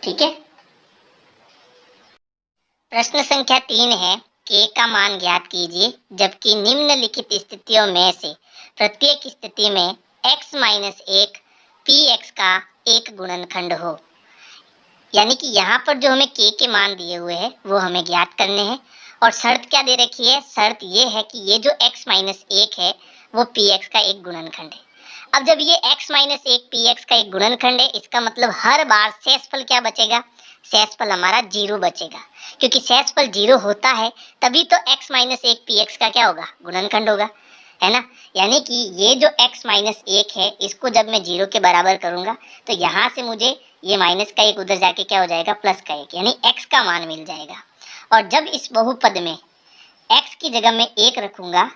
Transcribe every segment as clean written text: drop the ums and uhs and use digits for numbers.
ठीक है। प्रश्न संख्या 3 है, k का मान ज्ञात कीजिए जबकि निम्नलिखित स्थितियों में से प्रत्येक स्थिति में x माइनस 1 px का एक गुणनखंड हो। यानी कि यहाँ पर जो हमें k के मान दिए हुए हैं वो हमें ज्ञात करने हैं और शर्त क्या दे रखी है, शर्त ये है कि ये जो x माइनस 1 है वो px का एक गुणनखंड है। अब जब ये x माइनस 1 px का एक गुणनखंड है, इसका मतलब हर बार शेषफल क्या बचेगा, शेषफल हमारा 0 बचेगा, क्योंकि शेषफल 0 होता है तभी तो x माइनस 1 px का क्या होगा, गुणनखंड होगा, है ना। यानी कि ये जो x माइनस 1 है इसको जब मैं 0 के बराबर करूंगा तो यहाँ से मुझे ये माइनस का एक उधर जाके क्या हो जाएगा, प्लस का एक, यानी x का मान मिल जाएगा। और जब इस बहुपद में x की जगह में 1 रखूंगा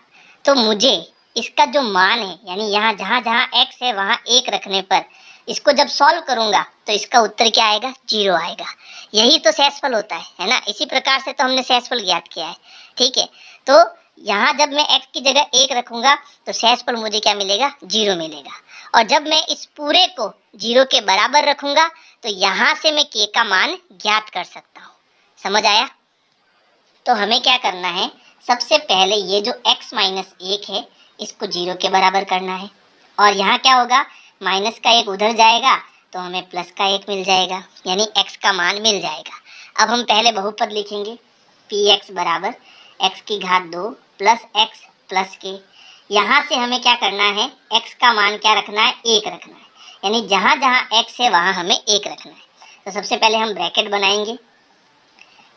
तो मुझे इसका जो मान है, यानी यहाँ जहाँ जहाँ x है वहाँ 1 रखने पर इसको जब सॉल्व करूंगा तो इसका उत्तर क्या आएगा, 0 आएगा। यही तो शेषफल होता है ना। इसी प्रकार से तो हमने शेषफल ज्ञात किया है, ठीक है। तो यहाँ जब मैं x की जगह 1 रखूंगा तो शेषफल मुझे क्या मिलेगा, 0 मिलेगा। और जब मैं इस पूरे को 0 के बराबर रखूंगा तो यहाँ से मैं k का मान ज्ञात कर सकता हूँ। समझ आया? तो हमें क्या करना है, सबसे पहले ये जो x माइनस 1 है इसको 0 के बराबर करना है और यहाँ क्या होगा, माइनस का एक उधर जाएगा तो हमें प्लस का एक मिल जाएगा, यानी x का मान मिल जाएगा। अब हम पहले बहुपद लिखेंगे, px बराबर x की घात 2 प्लस x प्लस k। यहाँ से हमें क्या करना है, x का मान क्या रखना है, 1 रखना है, यानी जहाँ जहाँ x है वहाँ हमें 1 रखना है। तो सबसे पहले हम ब्रैकेट बनाएंगे,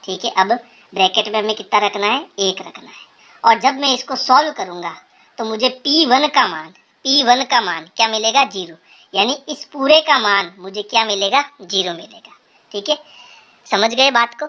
ठीक है। अब ब्रैकेट में हमें कितना रखना है, 1 रखना है। और जब मैं इसको सॉल्व करूंगा तो मुझे P1 का मान क्या मिलेगा, 0, यानी इस पूरे का मान मुझे क्या मिलेगा, 0 मिलेगा, ठीक है। समझ गए बात को?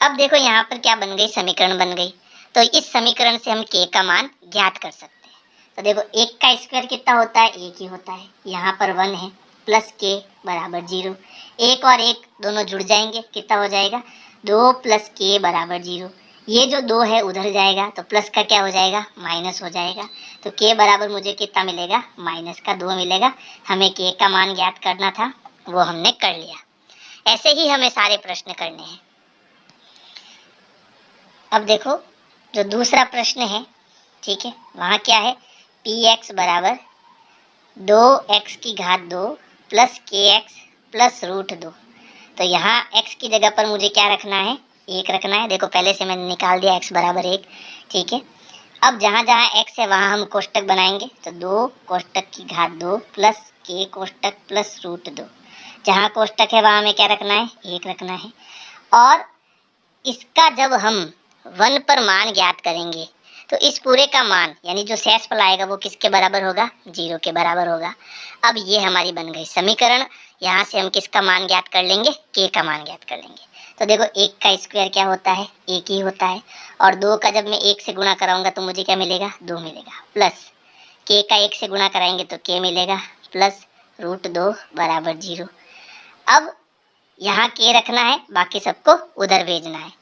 अब देखो यहाँ पर क्या बन गई, समीकरण बन गई। तो इस समीकरण से हम k का मान ज्ञात कर सकते हैं। तो देखो 1 का स्क्वायर कितना होता है, 1 ही होता है, यहाँ पर 1 है, प्लस k बराबर 0। 1 और 1 दोनों जुड़ जाएंगे, कितना हो जाएगा, 2 प्लस k बराबर 0। ये जो 2 है उधर जाएगा तो प्लस का क्या हो जाएगा, माइनस हो जाएगा। तो k बराबर मुझे कितना मिलेगा, माइनस का 2 मिलेगा। हमें k का मान ज्ञात करना था, वो हमने कर लिया। ऐसे ही हमें सारे प्रश्न करने हैं। अब देखो जो दूसरा प्रश्न है, ठीक है, वहाँ क्या है, px बराबर 2x की घात 2 प्लस kx प्लस रूट 2। तो यहाँ x की जगह पर मुझे क्या रखना है, 1 रखना है। देखो पहले से मैंने निकाल दिया x बराबर 1, ठीक है। अब जहाँ जहाँ x है वहाँ हम कोष्टक बनाएंगे, तो 2 कोष्टक की घात 2 प्लस k कोष्टक प्लस रूट 2। जहाँ कोष्टक है वहाँ हमें क्या रखना है, 1 रखना है। और इसका जब हम 1 पर मान ज्ञात करेंगे तो इस पूरे का मान, यानी जो शेषफल आएगा वो किसके बराबर होगा, 0 के बराबर होगा। अब ये हमारी बन गई समीकरण। यहाँ से हम किसका मान ज्ञात कर लेंगे, k का मान ज्ञात कर लेंगे। तो देखो 1 का स्क्वायर क्या होता है, 1 ही होता है। और 2 का जब मैं 1 से गुणा कराऊंगा तो मुझे क्या मिलेगा, 2 मिलेगा, प्लस k का 1 से गुणा कराएंगे तो k मिलेगा, प्लस रूट 2 बराबर 0। अब यहाँ k रखना है, बाकी सबको उधर भेजना है।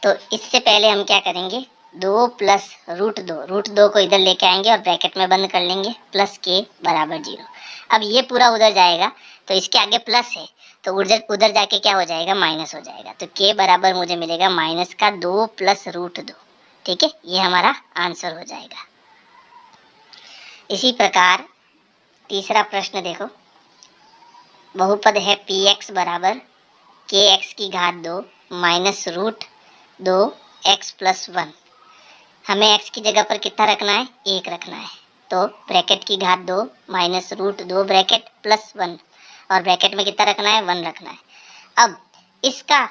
तो इससे पहले हम क्या करेंगे, 2 प्लस रूट 2 को इधर लेके आएंगे और ब्रैकेट में बंद कर लेंगे, प्लस k बराबर 0। अब ये पूरा उधर जाएगा तो इसके आगे प्लस है तो उधर जाके क्या हो जाएगा, माइनस हो जाएगा। तो k बराबर मुझे मिलेगा माइनस का 2 प्लस रूट 2, ठीक है। ये हमारा आंसर हो जाएगा। इसी प्रकार तीसरा प्रश्न देखो, बहुपद है px बराबर kx की घात 2 माइनस रूट 2 x प्लस 1। हमें x की जगह पर कितना रखना है, 1 रखना है। तो ब्रैकेट की घात 2 माइनस रूट 2 ब्रैकेट प्लस 1 और ब्रैकेट में कितना रखना है, 1 रखना है। अब इसका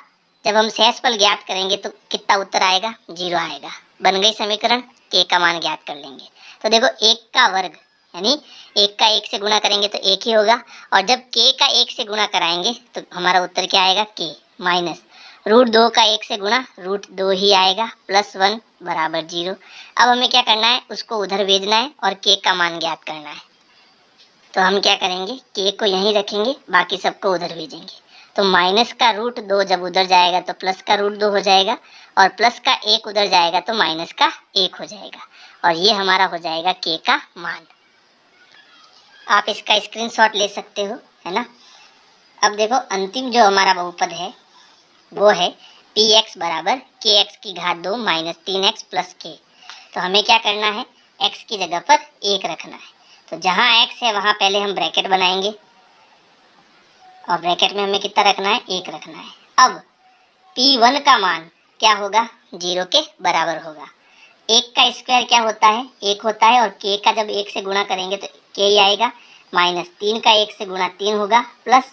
जब हम शेषफल ज्ञात करेंगे तो कितना उत्तर आएगा, 0 आएगा। बन गई समीकरण, k का मान ज्ञात कर लेंगे। तो देखो 1 का वर्ग, यानी 1 का 1 से गुणा करेंगे तो 1 ही होगा। और जब k का 1 से गुणा कराएंगे तो हमारा उत्तर क्या आएगा, k माइनस रूट 2 का 1 से गुणा रूट 2 ही आएगा, प्लस 1 बराबर 0। अब हमें क्या करना है, उसको उधर भेजना है और k का मान ज्ञात करना है। तो हम क्या करेंगे, k को यहीं रखेंगे, बाकी सबको उधर भेजेंगे। तो माइनस का रूट 2 जब उधर जाएगा तो प्लस का रूट 2 हो जाएगा और प्लस का 1 उधर जाएगा तो माइनस का 1 हो जाएगा। और ये हमारा हो जाएगा k का मान। आप इसका स्क्रीनशॉट ले सकते हो, है ना। अब देखो अंतिम जो हमारा बहुपद है वो है px बराबर kx की घात 2 माइनस 3x प्लस k। तो हमें क्या करना है, x की जगह पर 1 रखना है। तो जहाँ x है वहाँ पहले हम ब्रैकेट बनाएंगे और ब्रैकेट में हमें कितना रखना है, 1 रखना है। अब p1 का मान क्या होगा, 0 के बराबर होगा। 1 का स्क्वायर क्या होता है, 1 होता है, और k का जब 1 से गुणा करेंगे तो k ही आएगा, माइनस 3 का 1 से गुणा 3 होगा, प्लस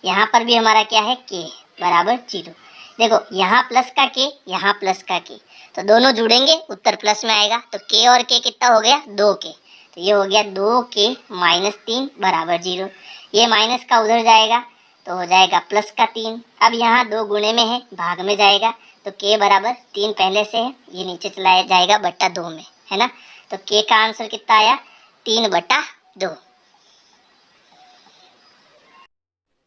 यहाँ पर भी हमारा क्या है, k बराबर 0। देखो यहाँ प्लस का k, यहाँ प्लस का k, तो दोनों जुड़ेंगे उत्तर प्लस में आएगा। तो k और k कितना हो गया, 2k। तो ये हो गया 2k माइनस 3 बराबर 0। ये माइनस का उधर जाएगा तो हो जाएगा प्लस का 3। अब यहाँ 2 गुणे में है, भाग में जाएगा, तो k बराबर 3 पहले से है, ये नीचे चलाया जाएगा बट्टा 2 में, है ना। तो k का आंसर कितना आया, 3/2।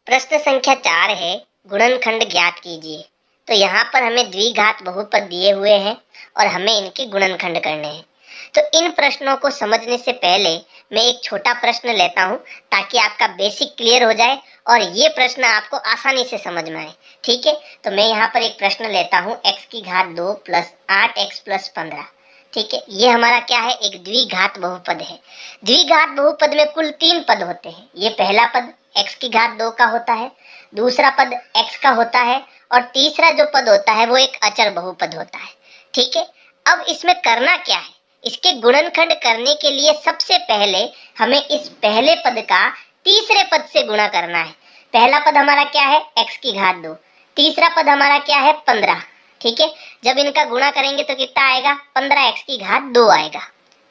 प्रश्न संख्या 4 है, गुणनखंड ज्ञात कीजिए। तो यहाँ पर हमें द्विघात बहुपद दिए हुए हैं और हमें इनके गुणनखंड करने हैं। तो इन प्रश्नों को समझने से पहले मैं एक छोटा प्रश्न लेता हूँ ताकि आपका बेसिक क्लियर हो जाए और ये प्रश्न आपको आसानी से समझ में आए। ठीक है, तो मैं यहाँ पर एक प्रश्न लेता हूँ, x की घात 2 प्लस 8x प्लस 15। ठीक है, ये हमारा क्या है, एक द्विघात बहुपद है। द्विघात बहुपद में कुल 3 पद होते हैं। ये पहला पद x की घात 2 का होता है, दूसरा पद x का होता है, और तीसरा जो पद होता है वो एक अचर बहुपद होता है। ठीक है, अब इसमें करना क्या है, इसके गुणनखंड करने के लिए सबसे पहले हमें इस पहले पद का तीसरे पद से गुणा करना है। पहला पद हमारा क्या है, x की घात 2, तीसरा पद हमारा क्या है, 15। ठीक है, जब इनका गुणा करेंगे तो कितना आएगा, 15x की घात 2 आएगा।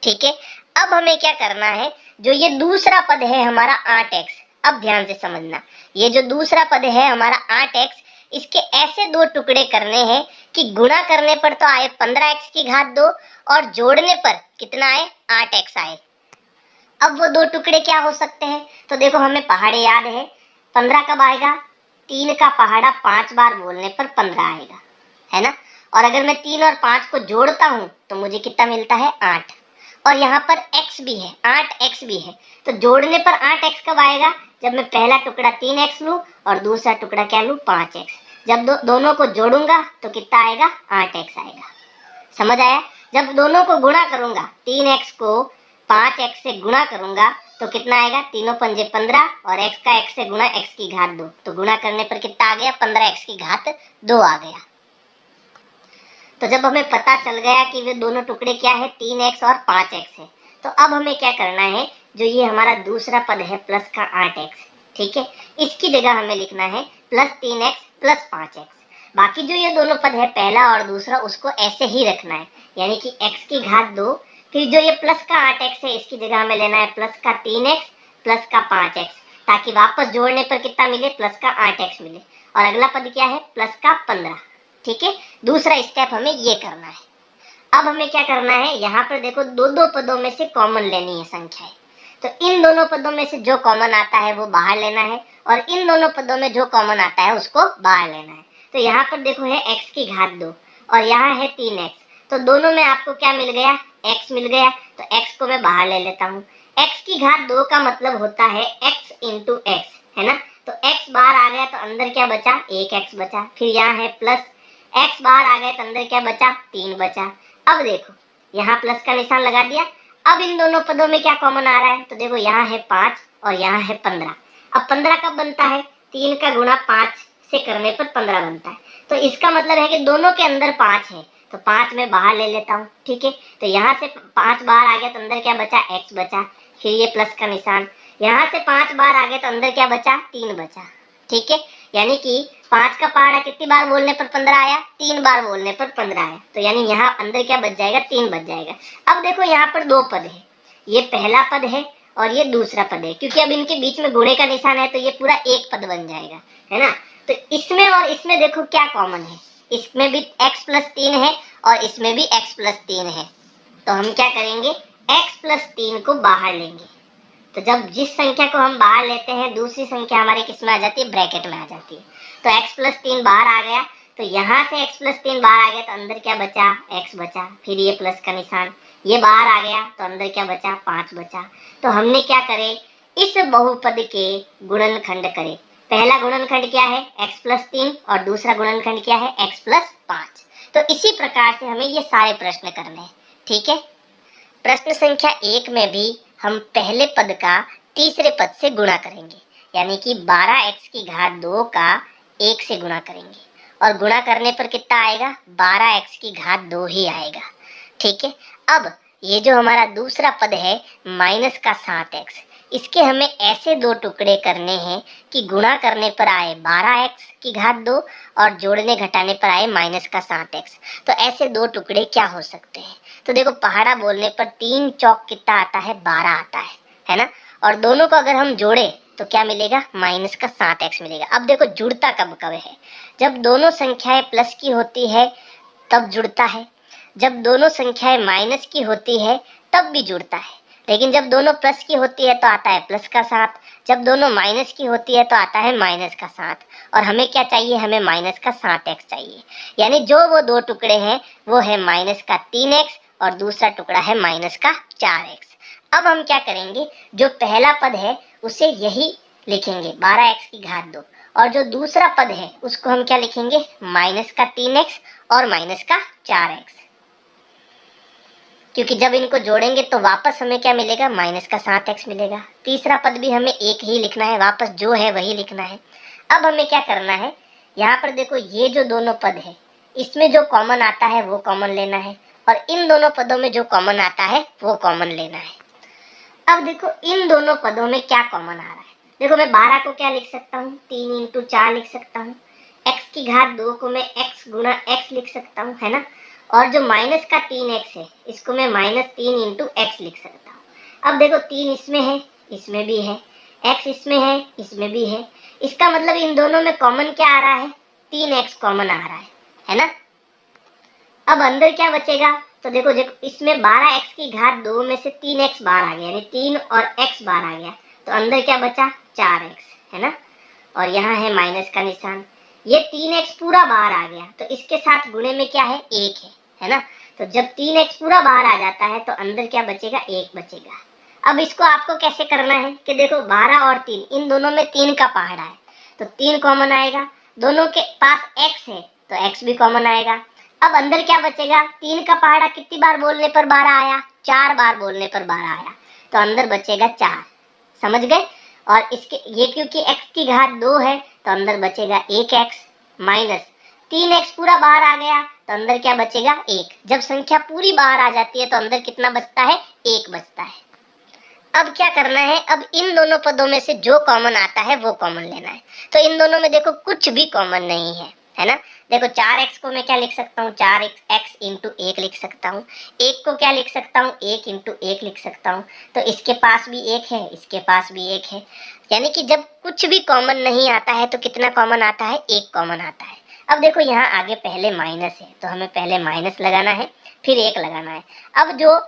ठीक है, अब हमें क्या करना है, जो ये दूसरा पद है हमारा 8x, अब ध्यान से समझना, ये जो दूसरा पद है हमारा 8x, इसके ऐसे 2 टुकड़े करने हैं कि गुणा करने पर तो आए 15x की घात 2 और जोड़ने पर कितना आए, 8x आए। अब वो 2 टुकड़े क्या हो सकते हैं, तो देखो हमें पहाड़े याद है, 15 कब आएगा, 3 का पहाड़ा 5 बार बोलने पर 15 आएगा, है ना। और अगर मैं 3 और 5 को जोड़ता हूं तो मुझे कितना मिलता है, 8। और यहाँ पर x भी है, 8x भी है, तो जोड़ने पर 8x कब आएगा, जब मैं पहला टुकड़ा 3x लूं और दूसरा टुकड़ा क्या लूं, 5x। जब दोनों को जोड़ूंगा तो कितना आएगा, 8x आएगा। समझ आया। जब दोनों को गुणा करूंगा, 3x को 5x से गुणा करूंगा तो कितना आएगा, तीनों पंजे 15 और x का x से गुणा x की घात 2, तो गुणा करने पर कितना आ गया, 15x की घात 2 आ गया। तो जब हमें पता चल गया कि वे दोनों टुकड़े क्या है, 3x और 5x है, तो अब हमें क्या करना है, जो ये हमारा दूसरा पद है प्लस का 8x, ठीक है, इसकी जगह हमें लिखना है प्लस 3x प्लस 5x। बाकी जो ये दोनों पद है पहला और दूसरा, उसको ऐसे ही रखना है, यानी कि x की घात 2, फिर जो ये प्लस का 8x है इसकी जगह हमें लेना है प्लस का 3x प्लस का 5x, ताकि वापस जोड़ने पर कितना मिले, प्लस का 8x मिले। और अगला पद क्या है, प्लस का 15। ठीक है, दूसरा स्टेप हमें ये करना है। अब हमें क्या करना है, यहाँ पर देखो दो पदों में से कॉमन लेनी है संख्याएं, तो इन दोनों पदों में से जो कॉमन आता है वो बाहर लेना है, और इन दोनों पदों में जो कॉमन आता है उसको बाहर लेना है। तो यहाँ पर देखो है x की घात 2 और यहाँ है 3x, तो दोनों में आपको क्या मिल गया, x मिल गया, तो x को मैं बाहर ले लेता हूँ। x की घात 2 का मतलब होता है x इंटू x, है ना। तो x बाहर आ गया तो अंदर क्या बचा, 1x बचा, फिर यहाँ है प्लस x बाहर आ गए तो अंदर क्या बचा, 3 बचा। अब देखो यहाँ प्लस का निशान लगा दिया। अब इन दोनों पदों में क्या कॉमन आ रहा है, तो देखो यहाँ है 5 और यहाँ है 15। अब 15 कब बनता है, 3 का गुणा 5 से करने पर 15 बनता है। तो इसका मतलब है कि दोनों के अंदर 5 है, तो 5 मैं बाहर ले लेता हूँ। ठीक है, तो यहाँ से 5 बाहर आ गया तो अंदर क्या बचा, x बचा, फिर ये प्लस का निशान, यहाँ से 5 बाहर आ गया तो अंदर क्या बचा, 3 बचा। ठीक है, यानी कि 5 का पहाड़ा कितनी बार बोलने पर 15 आया, 3 बार बोलने पर 15 आया, तो यानी यहाँ अंदर क्या बच जाएगा, 3 बच जाएगा। अब देखो यहाँ पर 2 पद है, ये पहला पद है और ये दूसरा पद है, क्योंकि अब इनके बीच में गुणे का निशान है तो ये पूरा एक पद बन जाएगा, है ना। तो इसमें और इसमें देखो क्या कॉमन है, इसमें भी x प्लस 3 है और इसमें भी x प्लस 3 है, तो हम क्या करेंगे, x प्लस 3 को बाहर लेंगे। तो जब जिस संख्या को हम बाहर लेते हैं दूसरी संख्या हमारे किस में आ जाती है, ब्रैकेट में आ जाती है। तो x प्लस 3 बाहर आ गया, तो यहाँ से x प्लस 3 बाहर आ गया तो अंदर क्या बचा, x बचा, फिर ये प्लस का निशान, ये बाहर आ गया तो अंदर क्या बचा, 5 बचा। तो हमने क्या करे, इस बहुपद के गुणनखंड करे। पहला गुणनखंड क्या है x+3 और दूसरा गुणनखंड क्या है x+5। तो इसी प्रकार से हमें ये सारे प्रश्न करने हैं। ठीक है, प्रश्न संख्या 1 में भी हम पहले पद का तीसरे पद से गुणा करेंगे, यानी कि 12x की घात 2 का 1 से गुणा करेंगे और गुणा करने पर कितना आएगा 12x की घात 2 ही आएगा। ठीक है, अब ये जो हमारा दूसरा पद है माइनस का 7x, इसके हमें ऐसे दो टुकड़े करने हैं कि गुणा करने पर आए 12x की घात 2 और जोड़ने घटाने पर आए माइनस का 7x। तो ऐसे दो टुकड़े क्या हो सकते हैं? तो देखो पहाड़ा बोलने पर 3 चौक कितना आता है 12 आता है ना। और दोनों को अगर हम जोड़े तो क्या मिलेगा माइनस का 7x मिलेगा। अब देखो जुड़ता कब कब है, जब दोनों संख्याएं प्लस की होती है तब जुड़ता है, जब दोनों संख्याएं माइनस की होती है तब भी जुड़ता है, लेकिन जब दोनों प्लस की होती है तो आता है प्लस का 7, जब दोनों माइनस की होती है तो आता है माइनस का 7। और हमें क्या चाहिए, हमें माइनस का 7x चाहिए। यानी जो वो दो टुकड़े हैं वो है माइनस का 3x और दूसरा टुकड़ा है माइनस का 4x। अब हम क्या करेंगे, जो पहला पद है उसे यही लिखेंगे 12x की घात 2 और जो दूसरा पद है उसको हम क्या लिखेंगे माइनस का 3x और माइनस का 4x, क्योंकि जब इनको जोड़ेंगे तो वापस हमें क्या मिलेगा माइनस का 7x मिलेगा। तीसरा पद भी हमें एक ही लिखना है, वापस जो है वही लिखना है। अब हमें क्या करना है, यहाँ पर देखो ये जो दोनों पद है इसमें जो कॉमन आता है वो कॉमन लेना है और इन दोनों पदों में जो कॉमन आता है वो कॉमन लेना है। अब देखो इन दोनों पदों में क्या कॉमन आ रहा है, देखो मैं 12 को क्या लिख सकता हूँ 3 इंटू 4 लिख सकता हूँ, x की घात 2 को मैं x गुना x लिख सकता हूँ, है ना। और जो माइनस का 3x है इसको मैं -3 इंटू x लिख सकता हूँ। अब देखो 3 इसमें है, इसमें भी है, x इसमें है, इसमें भी है, इसका मतलब इन दोनों में कॉमन क्या आ रहा है 3x कॉमन आ रहा है ना। अब अंदर क्या बचेगा, तो देखो देखो इसमें 12x की घात 2 में से 3x बाहर आ गया, यानी 3 और x बाहर आ गया, तो अंदर क्या बचा 4x, है ना। और यहाँ है माइनस का निशान, ये 3x पूरा बाहर आ गया तो इसके साथ गुणे में क्या है 1 है ना। तो जब 3x पूरा बाहर आ जाता है तो अंदर क्या बचेगा 1 बचेगा। अब इसको आपको कैसे करना है कि देखो 12 और 3 इन दोनों में 3 का पहाड़ा है तो 3 कॉमन आएगा, दोनों के पास x है तो x भी कॉमन आएगा। अब अंदर क्या बचेगा, 3 का पहाड़ा कितनी बार बोलने पर 12 आया, 4 बार बोलने पर 12 आया, तो अंदर बचेगा 4। समझ गए। और इसके ये क्योंकि x की घात 2 है तो अंदर बचेगा 1x माइनस 3x पूरा बाहर आ गया तो अंदर क्या बचेगा 1। जब संख्या पूरी बाहर आ जाती है तो अंदर कितना बचता है 1 बचता है। अब क्या करना है, अब इन दोनों पदों में से जो कॉमन आता है वो कॉमन लेना है। तो इन दोनों में देखो कुछ भी कॉमन नहीं है ना। देखो 4x को मैं क्या लिख सकता हूँ 4x इंटू 1 लिख सकता हूँ, 1 को क्या लिख सकता हूँ 1 इंटू 1 लिख सकता हूँ, तो इसके पास भी 1 है, इसके पास भी 1 है। यानी कि जब कुछ भी कॉमन नहीं आता है तो कितना कॉमन आता है 1 कॉमन आता है। अब देखो यहाँ आगे पहले माइनस है तो हमें पहले माइनस लगाना है फिर 1 लगाना है। अब जो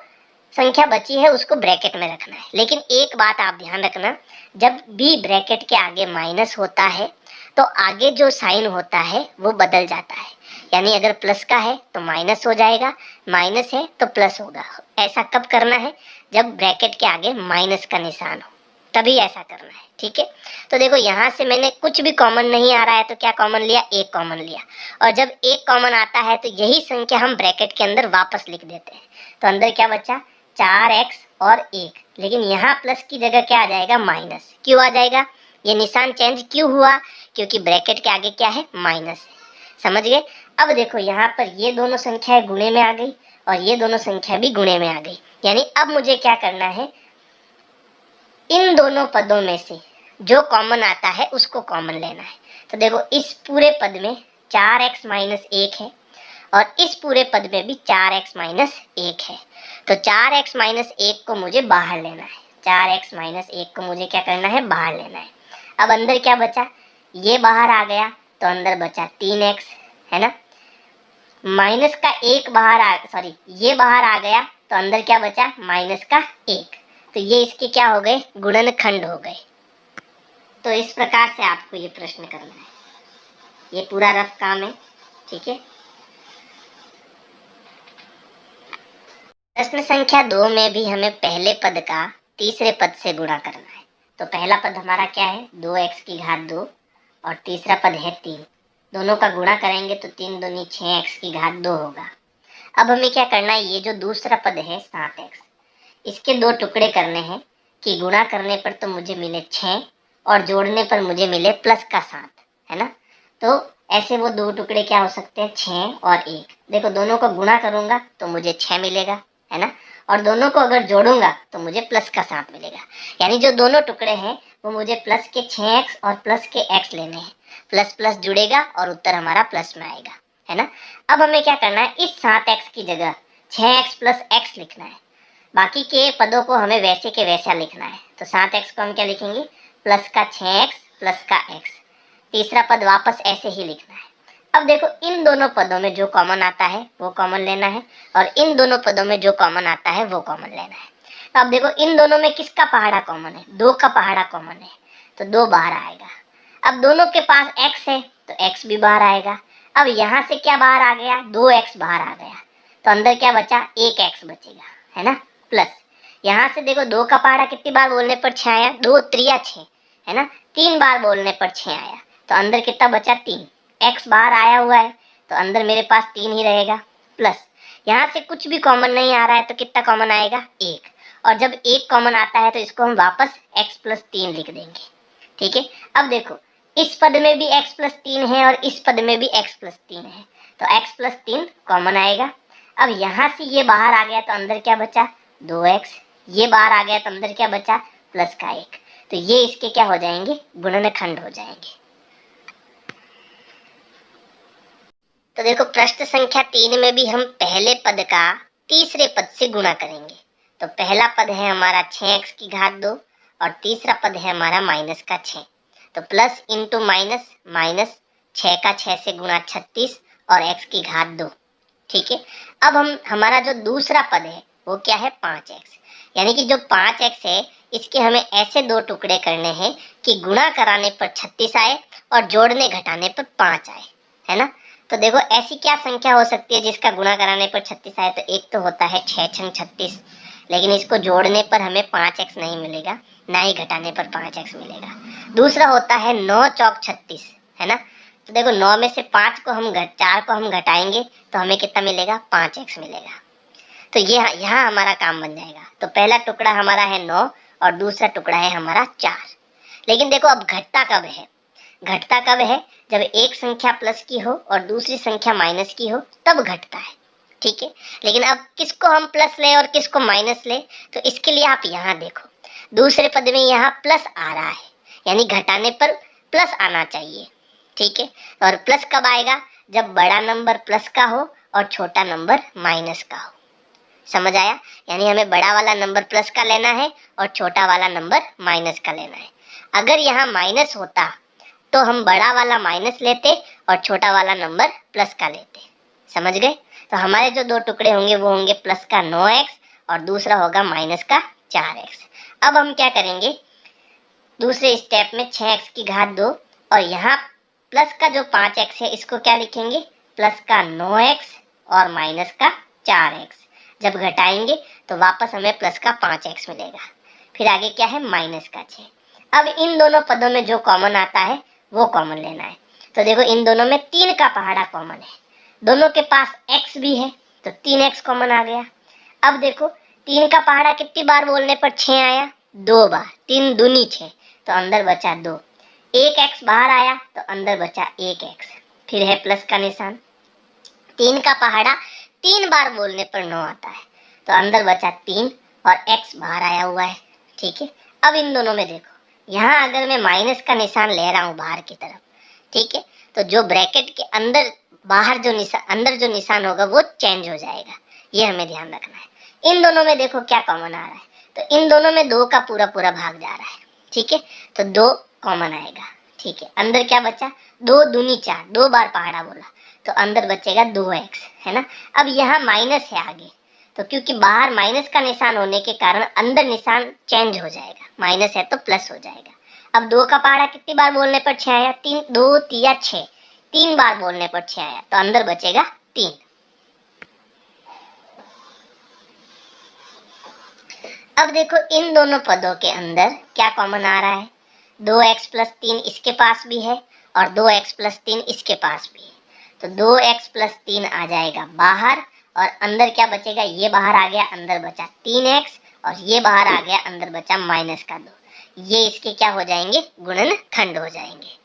संख्या बची है उसको ब्रैकेट में रखना है, लेकिन एक बात आप ध्यान रखना, जब भी ब्रैकेट के आगे माइनस होता है तो आगे जो साइन होता है वो बदल जाता है। यानी अगर प्लस का है तो माइनस हो जाएगा, माइनस है तो प्लस होगा। ऐसा कब करना है, जब ब्रैकेट के आगे माइनस का निशान हो तभी ऐसा करना है। ठीक है, तो देखो यहाँ से मैंने कुछ भी कॉमन नहीं आ रहा है तो क्या कॉमन लिया 1 कॉमन लिया, और जब 1 कॉमन आता है तो यही संख्या हम ब्रैकेट के अंदर वापस लिख देते हैं। तो अंदर क्या बचा 4x और 1, लेकिन यहाँ प्लस की जगह क्या आ जाएगा माइनस। क्यों आ जाएगा, ये निशान चेंज क्यों हुआ, क्योंकि ब्रैकेट के आगे क्या है माइनस है। समझ गए। अब देखो यहाँ पर ये दोनों संख्याएं गुणे में आ गई और ये दोनों संख्या भी गुणे में आ गई, यानी अब मुझे क्या करना है, इन दोनों पदों में से जो कॉमन आता है उसको कॉमन लेना है। तो देखो इस पूरे पद में 4x माइनस 1 है और इस पूरे पद में भी 4x माइनस 1 है, तो 4x माइनस 1 को मुझे बाहर लेना है, 4x माइनस 1 को मुझे क्या करना है बाहर लेना है। अब अंदर क्या बचा, ये बाहर आ गया तो अंदर बचा 3x, है ना। माइनस का 1 बाहर आ सॉरी ये बाहर आ गया तो अंदर क्या बचा माइनस का 1, तो ये इसके क्या हो गए गुणनखंड हो गए। तो इस प्रकार से आपको ये प्रश्न करना है, ये पूरा रफ काम है। ठीक है, प्रश्न संख्या 2 में भी हमें पहले पद का तीसरे पद से गुणा करना है। तो पहला पद हमारा क्या है 2x की घात 2 और तीसरा पद है 3। दोनों का गुणा करेंगे तो 3 दूनी 6x की घात 2 होगा। अब हमें क्या करना है, ये जो दूसरा पद है 7x, इसके 2 टुकड़े करने हैं कि गुणा करने पर तो मुझे मिले 6 और जोड़ने पर मुझे मिले प्लस का 7, है ना। तो ऐसे वो 2 टुकड़े क्या हो सकते हैं, 6 और 1। देखो दोनों को गुणा करूंगा तो मुझे 6 मिलेगा, है ना, और दोनों को अगर जोड़ूंगा तो मुझे प्लस का 7 मिलेगा। यानी जो दोनों टुकड़े हैं वो मुझे प्लस के 6x और प्लस के x लेने हैं। प्लस प्लस जुड़ेगा और उत्तर हमारा प्लस में आएगा, है ना। अब हमें क्या करना है, इस 7x की जगह 6x प्लस x लिखना है। बाकी के पदों को हमें वैसे के वैसा लिखना है। तो 7x को हम क्या लिखेंगे, प्लस का 6x प्लस का x। तीसरा पद वापस ऐसे ही लिखना है। अब देखो इन दोनों पदों में जो कॉमन आता है वो कॉमन लेना है, और इन दोनों पदों में जो कॉमन आता है वो कॉमन लेना है। तो अब देखो इन दोनों में किसका पहाड़ा कॉमन है, 2 का पहाड़ा कॉमन है, तो 2 बाहर आएगा। अब दोनों के पास x है तो x भी बाहर आएगा। अब यहाँ से क्या बाहर आ गया, 2x बाहर आ गया, तो अंदर क्या बचा, 1x बचेगा, है ना, प्लस यहाँ से देखो 2 का पहाड़ा कितनी बार बोलने पर 6 आया, 2 त्रिया 6, है ना, 3 बार बोलने पर 6 आया, तो अंदर कितना बचा, 3। x बाहर आया हुआ है तो अंदर मेरे पास 3 ही रहेगा, प्लस यहाँ से कुछ भी कॉमन नहीं आ रहा है तो कितना कॉमन आएगा, 1। और जब 1 कॉमन आता है तो इसको हम वापस x प्लस 3 लिख देंगे, ठीक है। अब देखो इस पद में भी x प्लस 3 है और इस पद में भी x प्लस 3 है, तो x प्लस 3 कॉमन आएगा। अब यहाँ से ये बाहर आ गया तो अंदर क्या बचा, 2x। ये बाहर आ गया तो अंदर क्या बचा, प्लस का 1। तो ये इसके क्या हो जाएंगे, गुणनखंड हो जाएंगे। तो देखो प्रश्न संख्या 3 में भी हम पहले पद का तीसरे पद से गुणा करेंगे। तो पहला पद है हमारा 6x की घात 2 और तीसरा पद है हमारा माइनस का 6। तो प्लस इंटू माइनस, माइनस 6 का 6 से गुणा 36 और x की घात 2, ठीक है। अब हम हमारा जो दूसरा पद है वो क्या है, 5x। यानी कि जो 5x है इसके हमें ऐसे 2 टुकड़े करने हैं कि गुणा कराने पर 36 आए और जोड़ने घटाने पर 5 आए, है ना। तो देखो ऐसी क्या संख्या हो सकती है जिसका गुणा कराने पर 36 आए, तो एक तो होता है 6 छंग 36, लेकिन इसको जोड़ने पर हमें 5x नहीं मिलेगा, ना ही घटाने पर 5x मिलेगा। दूसरा होता है 9 चौक 36, है ना। तो देखो 9 में से 4 को हम घटाएंगे तो हमें कितना मिलेगा, 5x मिलेगा। तो ये यहाँ हमारा काम बन जाएगा। तो पहला टुकड़ा हमारा है 9 और दूसरा टुकड़ा है हमारा 4। लेकिन देखो अब घटता कब है, घटता कब है, जब एक संख्या प्लस की हो और दूसरी संख्या माइनस की हो तब घटता है, ठीक है। लेकिन अब किसको हम प्लस ले और किसको माइनस ले, तो इसके लिए आप यहाँ देखो दूसरे पद में यहाँ प्लस आ रहा है, यानी घटाने पर प्लस आना चाहिए, ठीक है। और प्लस कब आएगा, जब बड़ा नंबर प्लस का हो और छोटा नंबर माइनस का हो। समझ आया, यानी हमें बड़ा वाला नंबर प्लस का लेना है और छोटा वाला नंबर माइनस का लेना है। अगर यहाँ माइनस होता तो हम बड़ा वाला माइनस लेते और छोटा वाला नंबर प्लस का लेते, समझ गए। तो हमारे जो 2 टुकड़े होंगे वो होंगे प्लस का 9x और दूसरा होगा माइनस का 4x। अब हम क्या करेंगे, दूसरे स्टेप में 6x की घात 2 और यहाँ प्लस का जो 5x है इसको क्या लिखेंगे, प्लस का 9x और माइनस का 4x। जब घटाएंगे तो वापस हमें प्लस का 5x मिलेगा। फिर आगे क्या है, माइनस का 6। अब इन दोनों पदों में जो कॉमन आता है वो कॉमन लेना है। तो देखो इन दोनों में 3 का पहाड़ा कॉमन है, दोनों के पास x भी है तो 3x कॉमन आ गया। अब देखो 3 का पहाड़ा कितनी बार बोलने पर 6 आया, 2 बार, 3 दूनी 6, तो अंदर बचा 2। 1x बाहर आया तो अंदर बचा 1x, फिर है प्लस का निशान। 3 का पहाड़ा 3 बार बोलने पर 9 आता है तो अंदर बचा 3 और x बाहर आया हुआ है, ठीक है। अब इन दोनों में देखो यहाँ अगर मैं माइनस का निशान ले रहा हूँ बाहर की तरफ, ठीक है, तो जो ब्रैकेट के अंदर बाहर जो निशान अंदर जो निशान होगा वो चेंज हो जाएगा, ये हमें ध्यान रखना है। इन दोनों में देखो क्या कॉमन आ रहा है, तो इन दोनों में 2 का पूरा पूरा भाग जा रहा है, ठीक है, तो 2 कॉमन आएगा, ठीक है। अंदर क्या बचा, 2 दूनी 4, 2 बार पहाड़ा बोला तो अंदर बचेगा 2x, है ना। अब यहाँ माइनस है आगे, तो क्योंकि बाहर माइनस का निशान होने के कारण अंदर निशान चेंज हो जाएगा, माइनस है तो प्लस हो जाएगा। अब 2 का पहाड़ा कितनी बार बोलने पर 6 आया, 3, 2 3 6, 3 बार बोलने पर 6 आया तो अंदर बचेगा 3। अब देखो इन दोनों पदों के अंदर क्या कॉमन आ रहा है, 2x प्लस 3 इसके पास भी है और 2x प्लस 3 इसके पास भी है, तो 2x प्लस 3 आ जाएगा बाहर, और अंदर क्या बचेगा, ये बाहर आ गया, अंदर बचा 3x, और ये बाहर आ गया, अंदर बचा -2। ये इसके क्या हो जाएंगे, गुणनखंड हो जाएंगे।